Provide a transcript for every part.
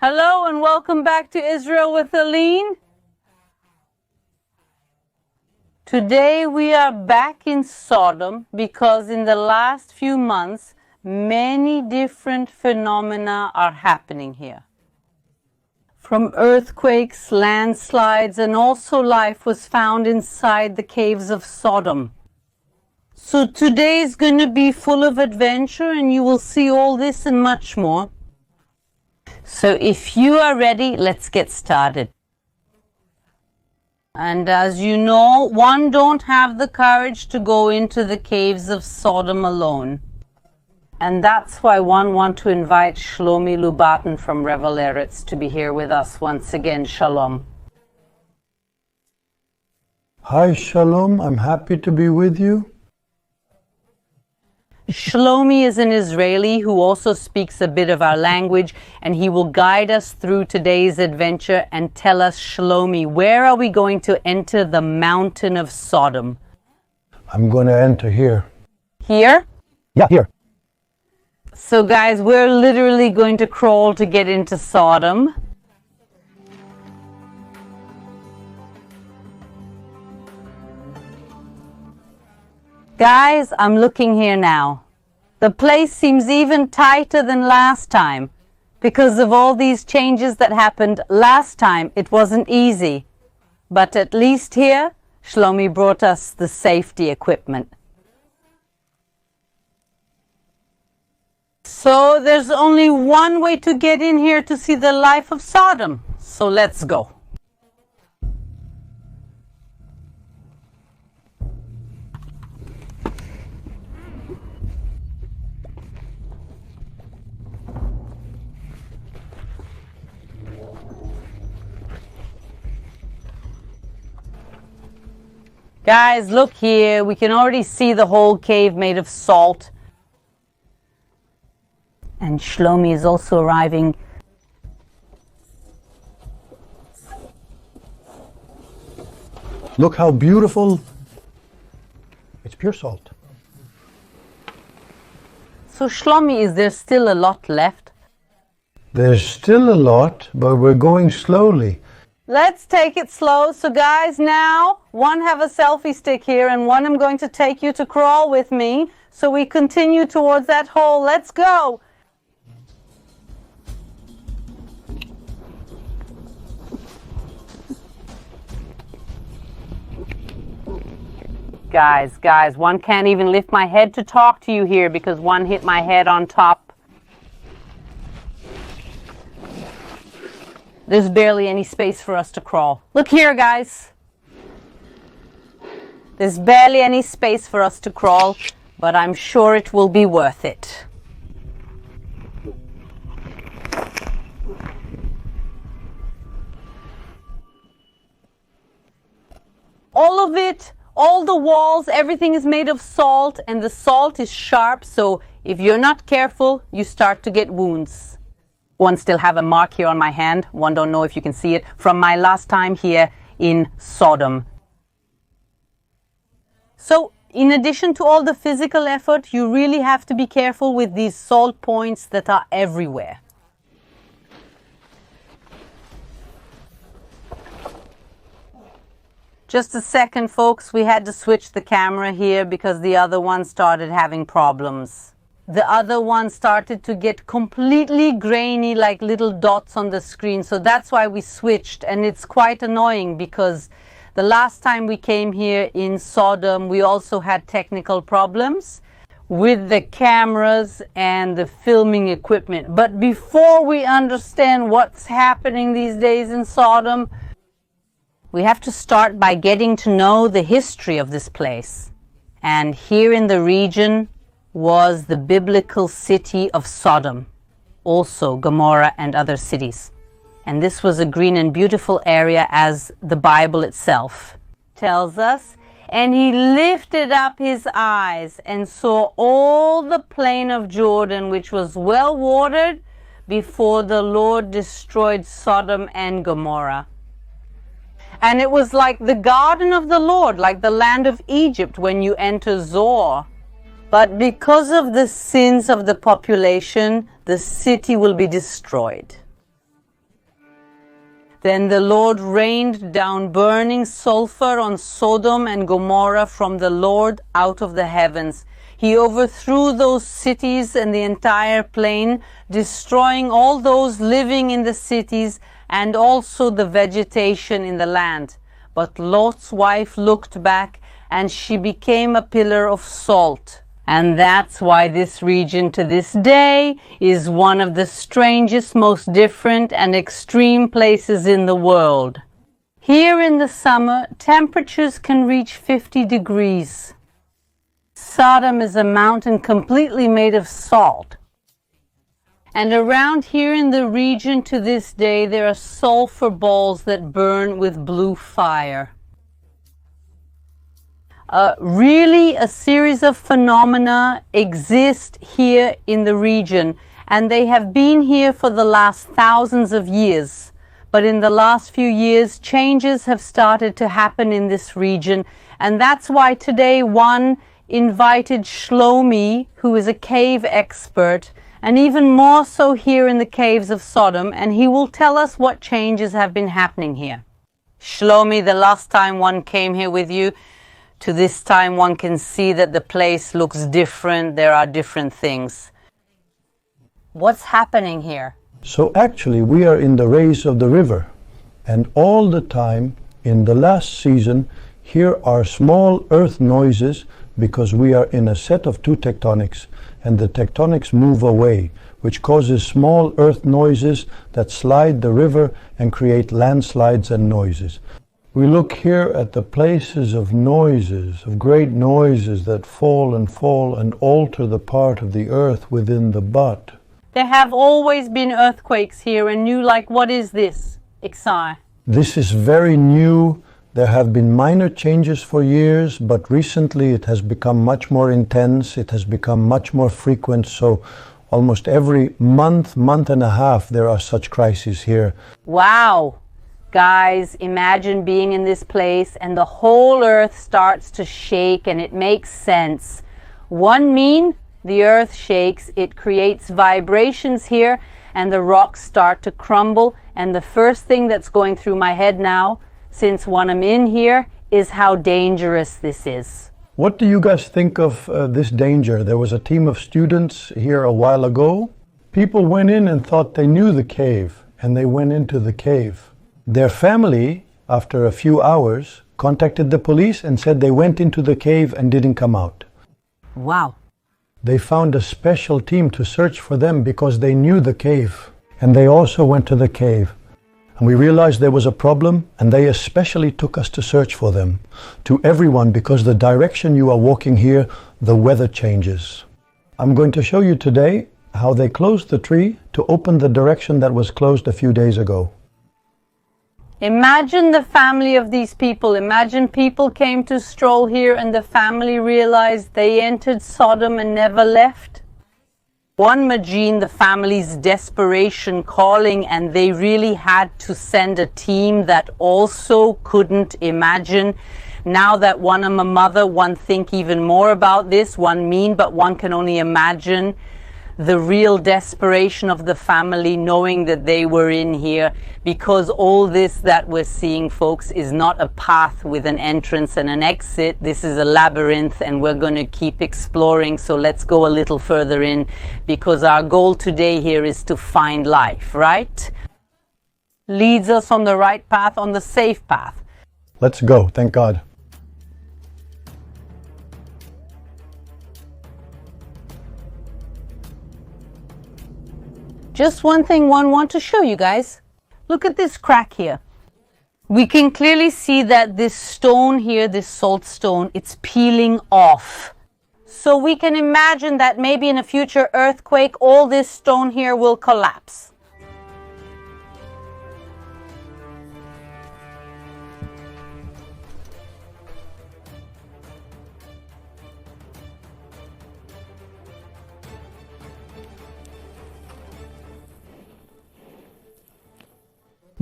Hello and welcome back to Israel with Aline. Today we are back in Sodom because in the last few months many different phenomena are happening here. From earthquakes, landslides, and also life was found inside the caves of Sodom. So today is going to be full of adventure and you will see all this and much more. So if you are ready, let's get started. And as you know, one don't have the courage to go into the caves of Sodom alone. And that's why one want to invite Shlomi Lubatin from Revel Eretz to be here with us once again. Shalom. Hi, Shalom. I'm happy to be with you. Shlomi is an Israeli who also speaks a bit of our language, and he will guide us through today's adventure and tell us, Shlomi, where are we going to enter the mountain of Sodom? I'm going to enter here. Here? Yeah, here. So guys, we're literally going to crawl to get into Sodom. Guys, I'm looking here now. The place seems even tighter than last time. Because of all these changes that happened last time, it wasn't easy. But at least here, Shlomi brought us the safety equipment. So there's only one way to get in here to see the life of Sodom. So let's go. Guys, look here. We can already see the whole cave made of salt. And Shlomi is also arriving. Look how beautiful. It's pure salt. So Shlomi, is there still a lot left? There's still a lot, but we're going slowly. Let's take it slow. So guys, now one have a selfie stick here and one I'm going to take you to crawl with me. So we continue towards that hole. Let's go. Guys, one can't even lift my head to talk to you here because one hit my head on top. There's barely any space for us to crawl. Look here, guys. There's barely any space for us to crawl, but I'm sure it will be worth it. All of it, all the walls, everything is made of salt, and the salt is sharp, so if you're not careful, you start to get wounds. One still have a mark here on my hand. One don't know if you can see it from my last time here in Sodom. So in addition to all the physical effort, you really have to be careful with these salt points that are everywhere. Just a second, folks. We had to switch the camera here because the other one started having problems. The other one started to get completely grainy, like little dots on the screen. So that's why we switched. And it's quite annoying because the last time we came here in Sodom, we also had technical problems with the cameras and the filming equipment. But before we understand what's happening these days in Sodom, we have to start by getting to know the history of this place. And here in the region was the biblical city of Sodom, also Gomorrah and other cities. And this was a green and beautiful area, as the Bible itself tells us. And he lifted up his eyes and saw all the plain of Jordan, which was well watered, before the Lord destroyed Sodom and Gomorrah. And it was like the garden of the Lord, like the land of Egypt when you enter Zoar. But because of the sins of the population, the city will be destroyed. Then the Lord rained down burning sulfur on Sodom and Gomorrah from the Lord out of the heavens. He overthrew those cities and the entire plain, destroying all those living in the cities and also the vegetation in the land. But Lot's wife looked back, and she became a pillar of salt. And that's why this region to this day is one of the strangest, most different and extreme places in the world. Here in the summer, temperatures can reach 50 degrees. Sodom is a mountain completely made of salt. And around here in the region to this day, there are sulfur balls that burn with blue fire. Really, a series of phenomena exist here in the region, and they have been here for the last thousands of years. But in the last few years, changes have started to happen in this region, and that's why today one invited Shlomi, who is a cave expert, and even more so here in the caves of Sodom, and he will tell us what changes have been happening here. Shlomi, the last time one came here with you, to this time one can see that the place looks different. There are different things. What's happening here? So actually we are in the rays of the river, and all the time in the last season here are small earth noises because we are in a set of two tectonics, and the tectonics move away, which causes small earth noises that slide the river and create landslides and noises. We look here at the places of noises, of great noises that fall and alter the part of the earth within the butt. There have always been earthquakes here, and you like, what is this, Iksai? This is very new. There have been minor changes for years, but recently it has become much more intense. It has become much more frequent. So almost every month and a half, there are such crises here. Wow. Guys, imagine being in this place and the whole earth starts to shake, and it makes sense. One mean, the earth shakes, it creates vibrations here, and the rocks start to crumble. And the first thing that's going through my head now, since when I'm in here, is how dangerous this is. What do you guys think of this danger? There was a team of students here a while ago. People went in and thought they knew the cave, and they went into the cave. Their family, after a few hours, contacted the police and said they went into the cave and didn't come out. Wow. They found a special team to search for them because they knew the cave, and they also went to the cave. And we realized there was a problem, and they especially took us to search for them. To everyone, because the direction you are walking here, the weather changes. I'm going to show you today how they closed the tree to open the direction that was closed a few days ago. Imagine the family of these people. Imagine people came to stroll here and the family realized they entered Sodom and never left. One imagine the family's desperation calling, and they really had to send a team that also couldn't imagine. Now that one am a mother, one think even more about this, one mean, but one can only imagine the real desperation of the family knowing that they were in here, because all this that we're seeing, folks, is not a path with an entrance and an exit. This is a labyrinth, and we're going to keep exploring. So let's go a little further in, because our goal today here is to find life, right? Leads us on the right path, on the safe path. Let's go, thank God. Just one thing one want to show you guys. Look at this crack here. We can clearly see that this stone here, this salt stone, it's peeling off. So we can imagine that maybe in a future earthquake, all this stone here will collapse.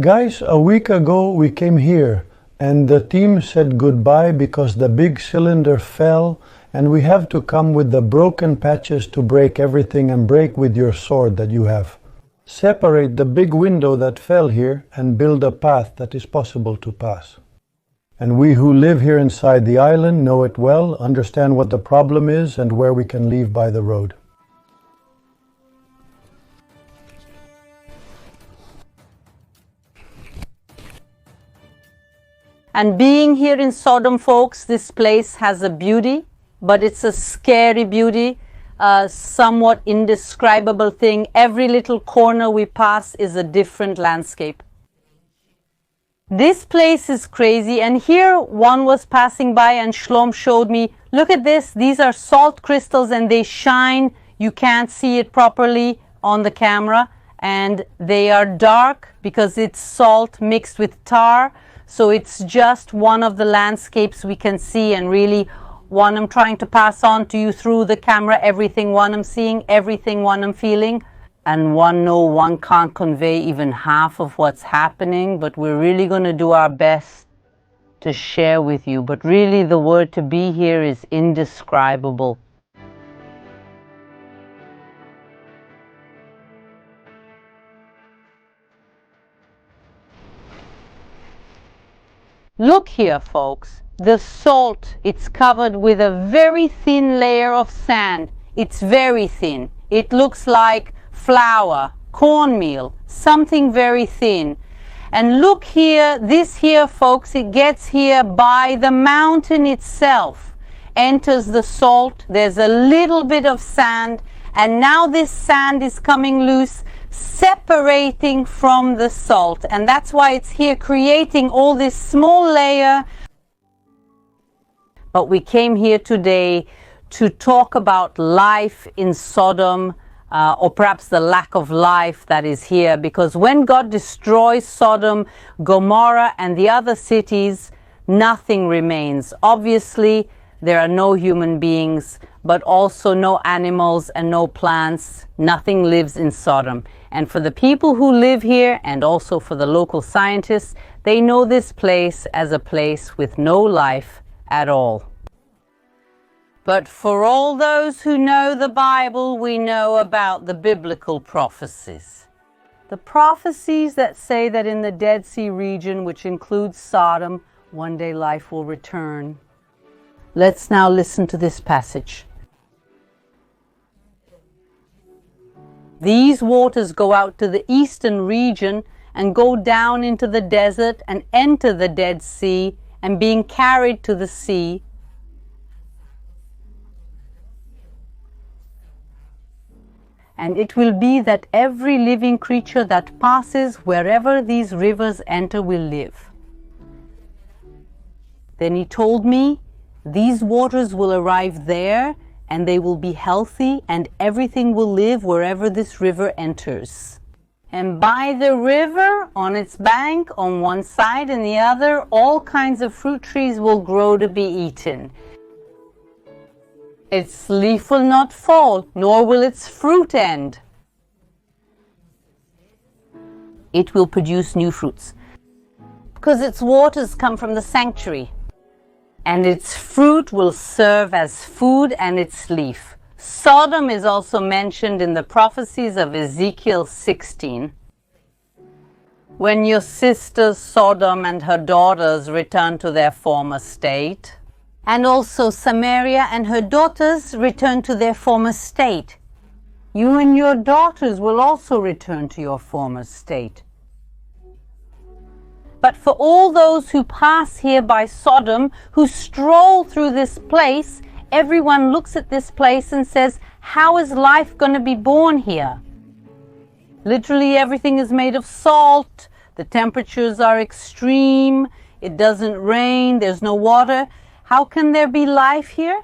Guys, a week ago we came here and the team said goodbye because the big cylinder fell, and we have to come with the broken patches to break everything and break with your sword that you have. separate the big window that fell here and build a path that is possible to pass. And we who live here inside the island know it well, understand what the problem is and where we can leave by the road. And being here in Sodom, folks, this place has a beauty, but it's a scary beauty, a somewhat indescribable thing. Every little corner we pass is a different landscape. This place is crazy, and here one was passing by and Shlom showed me, look at this, these are salt crystals and they shine. You can't see it properly on the camera, and they are dark because it's salt mixed with tar. So it's just one of the landscapes we can see, and really one I'm trying to pass on to you through the camera, everything one I'm seeing, everything one I'm feeling. And one can't convey even half of what's happening, but we're really going to do our best to share with you. But really the word to be here is indescribable. Look here, folks. The salt, it's covered with a very thin layer of sand. It's very thin. It looks like flour, cornmeal, something very thin. And look here, this here, folks, it gets here by the mountain itself. Enters the salt. There's a little bit of sand. And now this sand is coming loose, separating from the salt, and that's why it's here creating all this small layer. But we came here today to talk about life in Sodom, or perhaps the lack of life that is here, because when God destroys Sodom, Gomorrah and the other cities, nothing remains. Obviously there are no human beings, but also no animals and no plants. Nothing lives in Sodom. And for the people who live here, and also for the local scientists, they know this place as a place with no life at all. But for all those who know the Bible, we know about the biblical prophecies. The prophecies that say that in the Dead Sea region, which includes Sodom, one day life will return. Let's now listen to this passage. These waters go out to the eastern region and go down into the desert and enter the Dead Sea, and being carried to the sea, and it will be that every living creature that passes wherever these rivers enter will live. Then he told me, these waters will arrive there, and they will be healthy, and everything will live wherever this river enters. And by the river, on its bank, on one side and the other, all kinds of fruit trees will grow to be eaten. Its leaf will not fall, nor will its fruit end. It will produce new fruits, because its waters come from the sanctuary. And its fruit will serve as food, and its leaf. Sodom is also mentioned in the prophecies of Ezekiel 16. When your sister Sodom and her daughters return to their former state, and also Samaria and her daughters return to their former state, you and your daughters will also return to your former state. But for all those who pass here by Sodom, who stroll through this place, everyone looks at this place and says, how is life going to be born here? Literally everything is made of salt, the temperatures are extreme, it doesn't rain, there's no water. How can there be life here?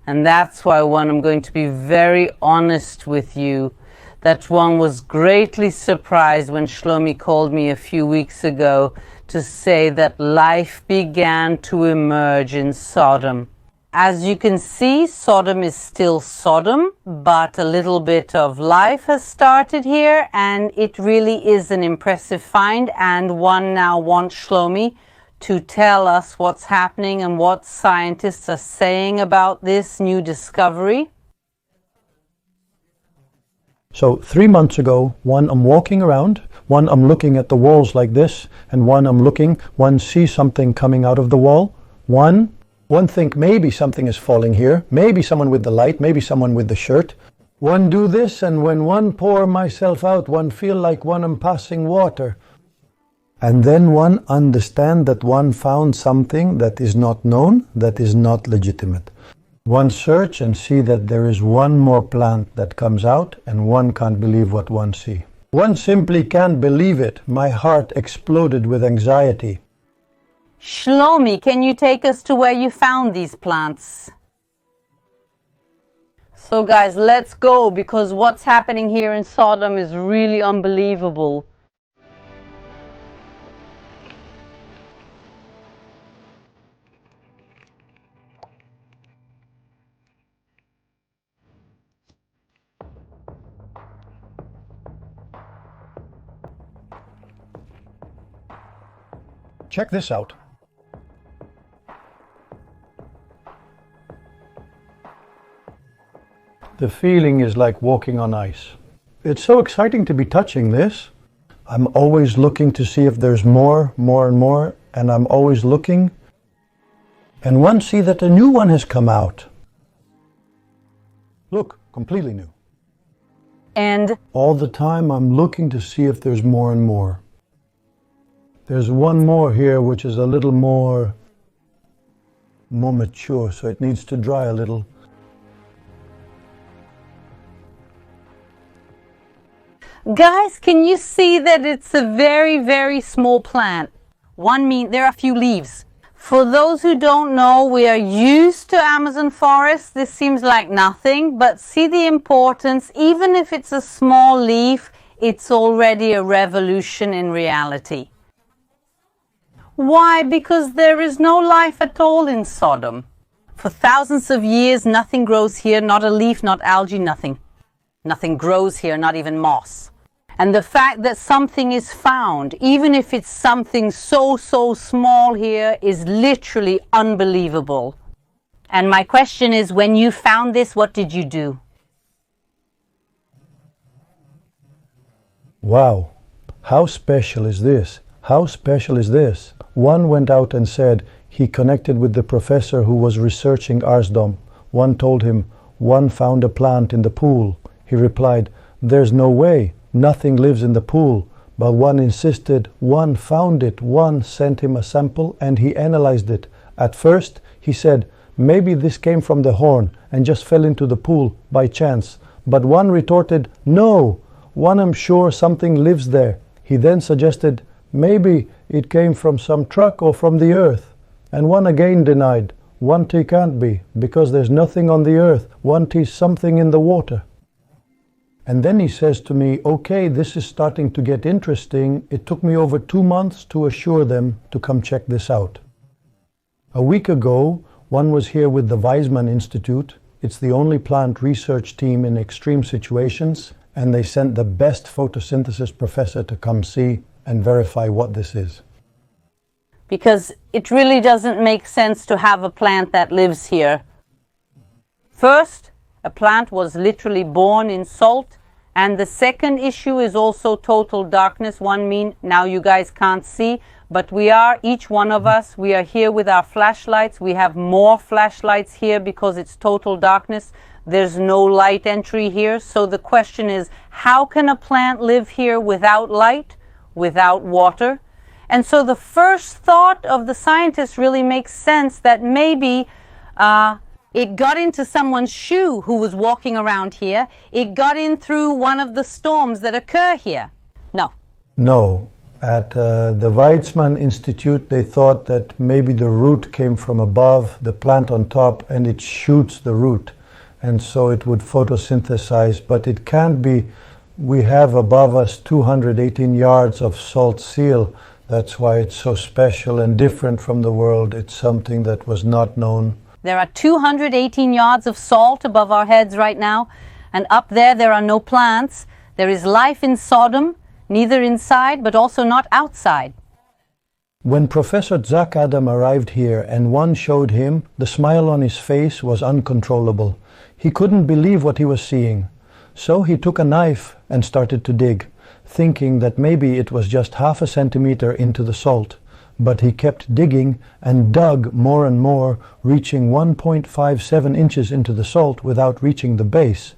And that's why I'm going to be very honest with you, that one was greatly surprised when Shlomi called me a few weeks ago to say that life began to emerge in Sodom. As you can see, Sodom is still Sodom, but a little bit of life has started here, and it really is an impressive find, and one now wants Shlomi to tell us what's happening and what scientists are saying about this new discovery. So 3 months ago, one I'm walking around, one I'm looking at the walls like this, and one sees something coming out of the wall. One think maybe something is falling here, maybe someone with the light, maybe someone with the shirt. One do this, and when one pour myself out, one feel like one am passing water. And then one understand that one found something that is not known, that is not legitimate. One search and see that there is one more plant that comes out, and one can't believe what one see. One simply can't believe it. My heart exploded with anxiety. Shlomi, can you take us to where you found these plants? So guys, let's go, because what's happening here in Sodom is really unbelievable. Check this out. The feeling is like walking on ice. It's so exciting to be touching this. I'm always looking to see if there's more and more, and I'm always looking. And one see that a new one has come out. Look, completely new. And all the time I'm looking to see if there's more and more. There's one more here which is a little more mature, so it needs to dry a little. guys, can you see that it's a very, very small plant? There are a few leaves. For those who don't know, we are used to Amazon forest. This seems like nothing, but see the importance. Even if it's a small leaf, it's already a revolution in reality. Why? Because there is no life at all in Sodom. For thousands of years, nothing grows here, not a leaf, not algae, nothing. Nothing grows here, not even moss. And the fact that something is found, even if it's something so small here, is literally unbelievable. And my question is, when you found this, what did you do? Wow, how special is this? How special is this? One went out and said he connected with the professor who was researching Arsdom. One told him, one found a plant in the pool. He replied, there's no way, nothing lives in the pool. But one insisted, one found it, one sent him a sample and he analyzed it. At first, he said, maybe this came from the horn and just fell into the pool by chance. But one retorted, no, one am sure something lives there. He then suggested, maybe it came from some truck or from the earth. And one again denied, one tea can't be, because there's nothing on the earth. One tea's something in the water. And then he says to me, okay, this is starting to get interesting. It took me over 2 months to assure them to come check this out. A week ago, one was here with the Weizmann Institute. It's the only plant research team in extreme situations, and they sent the best photosynthesis professor to come see and verify what this is. Because it really doesn't make sense to have a plant that lives here. First, a plant was literally born in salt. And the second issue is also total darkness. Now you guys can't see, but each one of us, we are here with our flashlights. We have more flashlights here because it's total darkness. There's no light entry here. So the question is, how can a plant live here without light, without water? And so the first thought of the scientists really makes sense, that maybe it got into someone's shoe who was walking around here. It got in through one of the storms that occur here. No. No. At the Weizmann Institute, they thought that maybe the root came from above, the plant on top, and it shoots the root. And so it would photosynthesize, but it can't be. We have above us 218 yards of salt seal. That's why it's so special and different from the world. It's something that was not known. There are 218 yards of salt above our heads right now, and up there are no plants. There is life in Sodom, neither inside but also not outside. When Professor Zach Adam arrived here and one showed him, the smile on his face was uncontrollable. He couldn't believe what he was seeing. So he took a knife and started to dig, thinking that maybe it was just half a centimeter into the salt. But he kept digging and dug more and more, reaching 1.57 inches into the salt without reaching the base.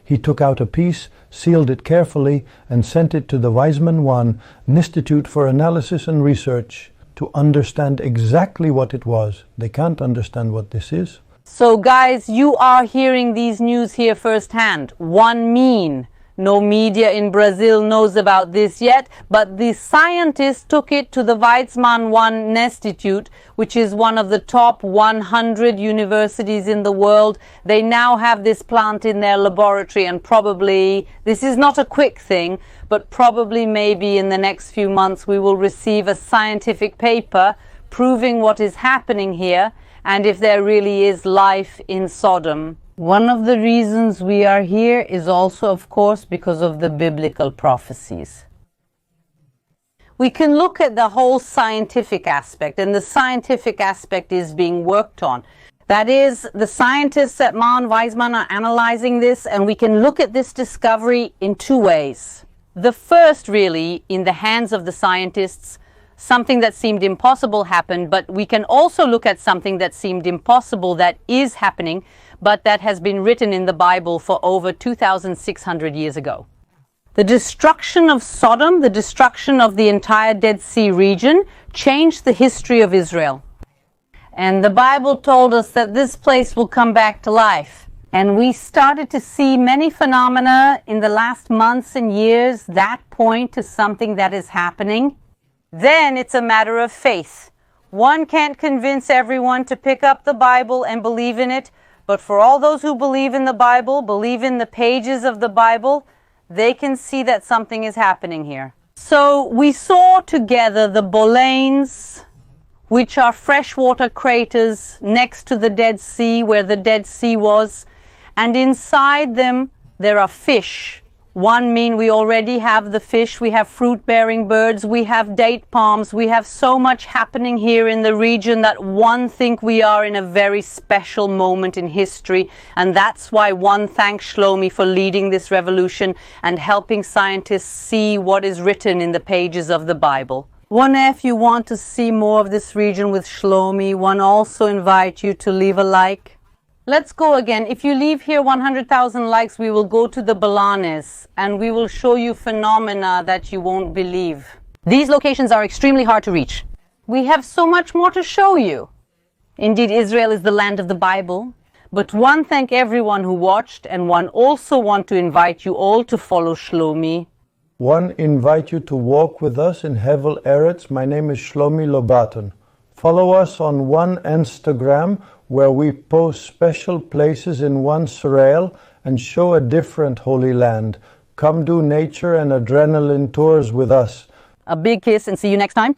He took out a piece, sealed it carefully, and sent it to the Weizmann I Institute for Analysis and Research to understand exactly what it was. They can't understand what this is. So guys, you are hearing these news here firsthand. One mean. No media in Brazil knows about this yet, but the scientists took it to the Weizmann I Institute, which is one of the top 100 universities in the world. They now have this plant in their laboratory, and probably, this is not a quick thing, but probably maybe in the next few months we will receive a scientific paper proving what is happening here and if there really is life in Sodom. One of the reasons we are here is also, of course, because of the biblical prophecies. We can look at the whole scientific aspect, and the scientific aspect is being worked on. That is, the scientists at Mount Weizmann are analyzing this, and we can look at this discovery in two ways. The first, really, in the hands of the scientists, something that seemed impossible happened, but we can also look at something that seemed impossible that is happening, but that has been written in the Bible for over 2,600 years ago. The destruction of Sodom, the destruction of the entire Dead Sea region, changed the history of Israel. And the Bible told us that this place will come back to life. And we started to see many phenomena in the last months and years that point to something that is happening. Then it's a matter of faith. One can't convince everyone to pick up the Bible and believe in it, but for all those who believe in the Bible, believe in the pages of the Bible, they can see that something is happening here. So we saw together the Bolanes, which are freshwater craters next to the Dead Sea, where the Dead Sea was, and inside them there are fish. One mean we already have the fish, we have fruit-bearing birds, we have date palms, we have so much happening here in the region that one think we are in a very special moment in history, and that's why one thanks Shlomi for leading this revolution and helping scientists see what is written in the pages of the Bible. One, if you want to see more of this region with Shlomi, one also invite you to leave a like. Let's go again. If you leave here 100,000 likes, we will go to the Bolanes and we will show you phenomena that you won't believe. These locations are extremely hard to reach. We have so much more to show you. Indeed, Israel is the land of the Bible. But one thank everyone who watched, and one also want to invite you all to follow Shlomi. One invite you to walk with us in Hevel Eretz. My name is Shlomi Lobaton. Follow us on one Instagram, where we post special places in one Israel and show a different holy land. Come do nature and adrenaline tours with us. A big kiss and see you next time.